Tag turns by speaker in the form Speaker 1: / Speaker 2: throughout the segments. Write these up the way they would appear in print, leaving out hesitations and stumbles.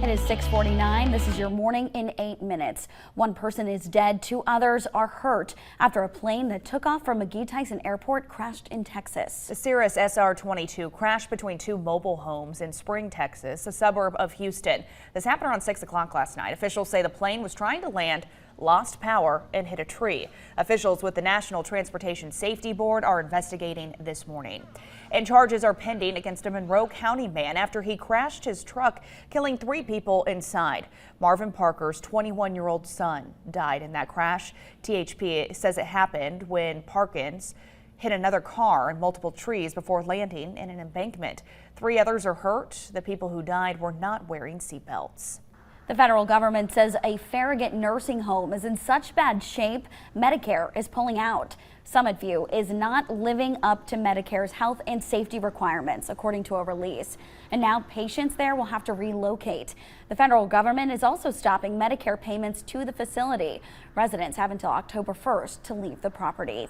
Speaker 1: It is 6:49. This is your morning in 8 minutes. One person is dead, 2 others are hurt after a plane that took off from McGhee-Tyson Airport crashed in Texas.
Speaker 2: The Cirrus SR-22 crashed between 2 mobile homes in Spring, Texas, a suburb of Houston. This happened around 6 o'clock last night. Officials say the plane was trying to land, lost power, and hit a tree. Officials with the National Transportation Safety Board are investigating this morning. And charges are pending against a Monroe County man after he crashed his truck, killing 3 people inside. Marvin Parker's 21-year-old son died in that crash. THP says it happened when Parkins hit another car and multiple trees before landing in an embankment. 3 others are hurt. The people who died were not wearing seatbelts.
Speaker 1: The federal government says a Farragut nursing home is in such bad shape, Medicare is pulling out. Summit View is not living up to Medicare's health and safety requirements, according to a release. And now patients there will have to relocate. The federal government is also stopping Medicare payments to the facility. Residents have until October 1st to leave the property.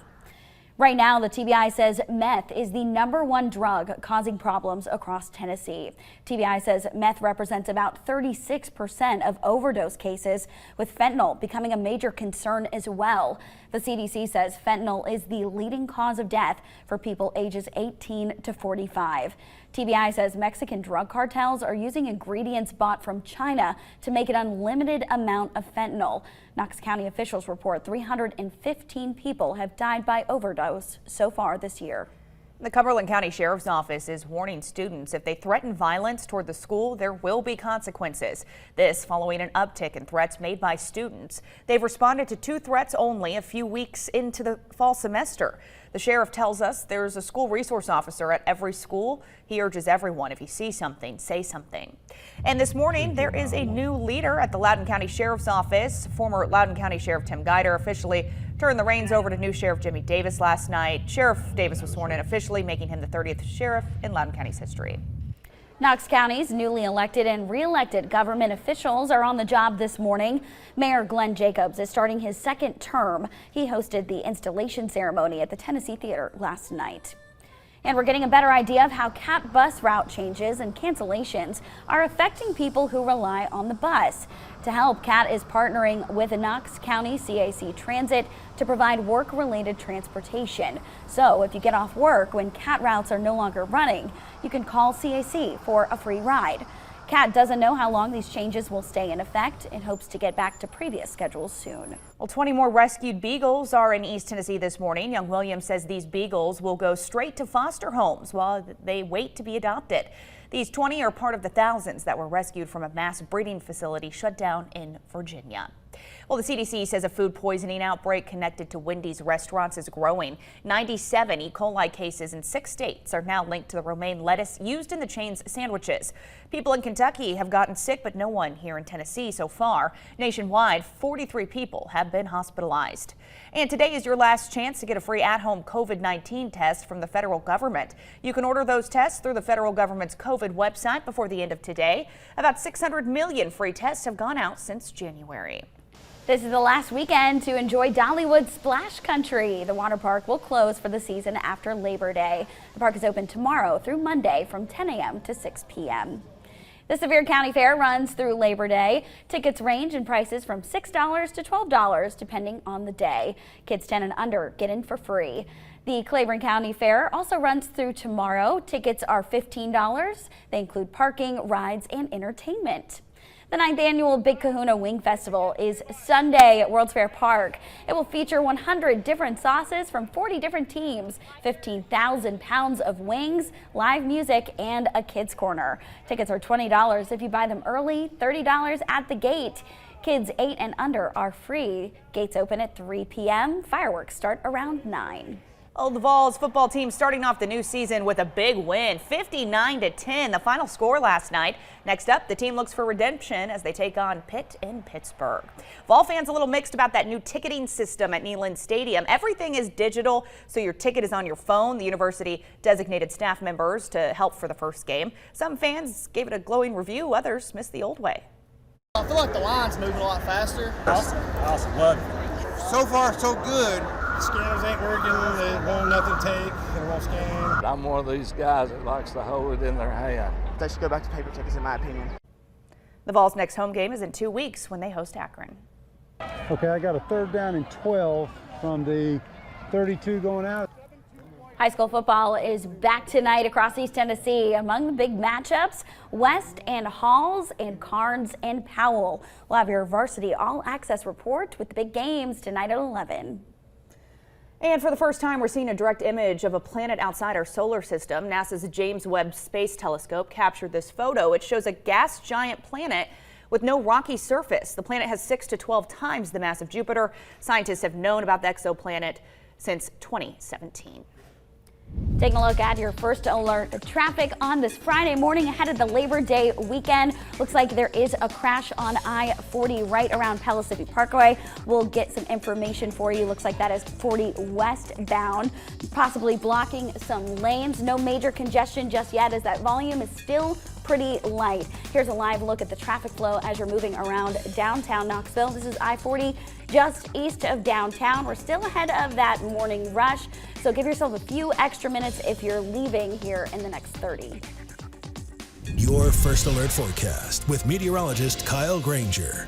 Speaker 1: Right now, the TBI says meth is the #1 drug causing problems across Tennessee. TBI says meth represents about 36% of overdose cases, with fentanyl becoming a major concern as well. The CDC says fentanyl is the leading cause of death for people ages 18 to 45. TBI says Mexican drug cartels are using ingredients bought from China to make an unlimited amount of fentanyl. Knox County officials report 315 people have died by overdose so far this year.
Speaker 2: The Cumberland County Sheriff's Office is warning students if they threaten violence toward the school, there will be consequences. This following an uptick in threats made by students. They've responded to 2 threats only a few weeks into the fall semester. The sheriff tells us there's a school resource officer at every school. He urges everyone, if you see something, say something. And this morning, there is a new leader at the Loudoun County Sheriff's Office. Former Loudoun County Sheriff Tim Guider officially turned the reins over to new Sheriff Jimmy Davis last night. Sheriff Davis was sworn in officially, making him the 30th sheriff in Loudoun County's history.
Speaker 1: Knox County's newly elected and re-elected government officials are on the job this morning. Mayor Glenn Jacobs is starting his 2nd term. He hosted the installation ceremony at the Tennessee Theater last night. And we're getting a better idea of how CAT bus route changes and cancellations are affecting people who rely on the bus. To help, CAT is partnering with Knox County CAC Transit to provide work-related transportation. So if you get off work when CAT routes are no longer running, you can call CAC for a free ride. CAT doesn't know how long these changes will stay in effect and hopes to get back to previous schedules soon.
Speaker 2: Well, 20 more rescued beagles are in East Tennessee this morning. Young Williams says these beagles will go straight to foster homes while they wait to be adopted. These 20 are part of the thousands that were rescued from a mass breeding facility shut down in Virginia. Well, the CDC says a food poisoning outbreak connected to Wendy's restaurants is growing. 97 E. coli cases in 6 states are now linked to the romaine lettuce used in the chain's sandwiches. People in Kentucky have gotten sick, but no one here in Tennessee so far. Nationwide, 43 people have been hospitalized. And today is your last chance to get a free at-home COVID-19 test from the federal government. You can order those tests through the federal government's COVID website before the end of today. About 600 million free tests have gone out since January.
Speaker 1: This is the last weekend to enjoy Dollywood Splash Country. The water park will close for the season after Labor Day. The park is open tomorrow through Monday from 10 a.m. to 6 p.m. The Sevier County Fair runs through Labor Day. Tickets range in prices from $6 to $12 depending on the day. Kids 10 and under get in for free. The Claiborne County Fair also runs through tomorrow. Tickets are $15. They include parking, rides, and entertainment. The 9th annual Big Kahuna Wing Festival is Sunday at World's Fair Park. It will feature 100 different sauces from 40 different teams, 15,000 pounds of wings, live music, and a kids corner. Tickets are $20 if you buy them early, $30 at the gate. Kids 8 and under are free. Gates open at 3 p.m. Fireworks start around 9.
Speaker 2: Oh, the Vols football team starting off the new season with a big win, 59-10, the final score last night. Next up, the team looks for redemption as they take on Pitt in Pittsburgh. Vol fans a little mixed about that new ticketing system at Neyland Stadium. Everything is digital, so your ticket is on your phone. The university designated staff members to help for the first game. Some fans gave it a glowing review, others missed the old way.
Speaker 3: I feel like the line's moving a lot faster.
Speaker 4: Awesome. Love it. So far, so good.
Speaker 3: Scanners ain't working, they won't nothing take, they won't scan.
Speaker 5: I'm one of these guys that likes to hold it in their hand.
Speaker 6: They should go back to paper tickets, in my opinion.
Speaker 2: The Vols' next home game is in 2 weeks when they host Akron.
Speaker 5: Okay, I got a 3rd down and 12 from the 32 going out.
Speaker 1: High school football is back tonight across East Tennessee. Among the big matchups, West and Halls and Carnes and Powell. We'll have your varsity all access report with the big games tonight at 11.
Speaker 2: And for the first time, we're seeing a direct image of a planet outside our solar system. NASA's James Webb Space Telescope captured this photo. It shows a gas giant planet with no rocky surface. The planet has 6 to 12 times the mass of Jupiter. Scientists have known about the exoplanet since 2017.
Speaker 1: Taking a look at your first alert of traffic on this Friday morning ahead of the Labor Day weekend. Looks like there is a crash on I-40 right around Pellissippi Parkway. We'll get some information for you. Looks like that is 40 westbound, possibly blocking some lanes. No major congestion just yet as that volume is still pretty light. Here's a live look at the traffic flow as you're moving around downtown Knoxville. This is I-40 just east of downtown. We're still ahead of that morning rush, so give yourself a few extra minutes if you're leaving here in the next 30.
Speaker 6: Your First Alert forecast with meteorologist Kyle Granger.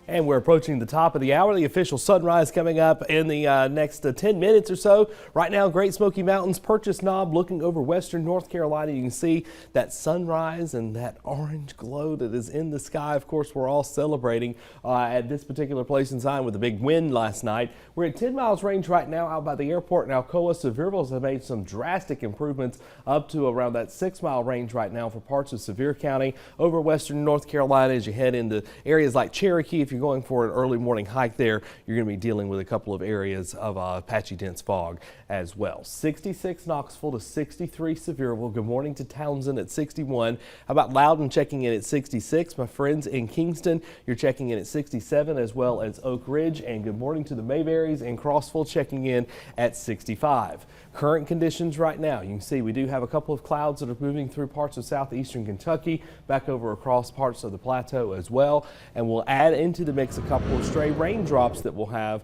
Speaker 7: And we're approaching the top of the hour. The official sunrise coming up in the next 10 minutes or so. Right now, Great Smoky Mountains, Purchase Knob, looking over western North Carolina. You can see that sunrise and that orange glow that is in the sky. Of course, we're all celebrating at this particular place in Zion with a big wind last night. We're at 10 miles range right now out by the airport in Alcoa. Sevierville has made some drastic improvements up to around that 6-mile range right now for parts of Sevier County over western North Carolina. As you head into areas like Cherokee, if you're going for an early morning hike there, you're going to be dealing with a couple of areas of patchy dense fog as well. 66 Knoxville to 63 Sevierville. Good morning to Townsend at 61. How about Loudon checking in at 66? My friends in Kingston, you're checking in at 67, as well as Oak Ridge. And good morning to the Mayberries in Crossville checking in at 65. Current conditions right now, you can see we do have a couple of clouds that are moving through parts of southeastern Kentucky, back over across parts of the plateau as well. And we'll add into the mix a couple of stray raindrops that we'll have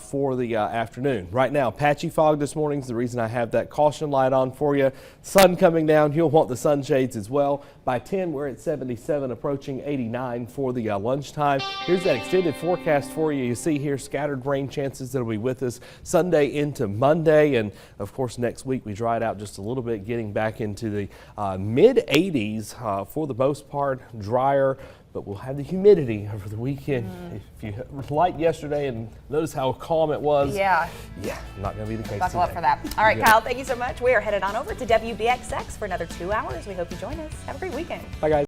Speaker 7: for the afternoon. Right now, patchy fog this morning is the reason I have that caution light on for you. Sun coming down, you'll want the sunshades as well. By 10, we're at 77, approaching 89 for the lunchtime. Here's that extended forecast for you. You see here scattered rain chances that'll be with us Sunday into Monday. And of course, next week we dry it out just a little bit, getting back into the mid 80s for the most part, drier. But we'll have the humidity over the weekend. If you liked yesterday and notice how calm it was.
Speaker 2: Yeah,
Speaker 7: not going to be the case
Speaker 2: buckle up
Speaker 7: today.
Speaker 2: for that. All right, Kyle, thank you so much. We are headed on over to WBXX for another 2 hours. We hope you join us. Have a great weekend.
Speaker 7: Bye, guys.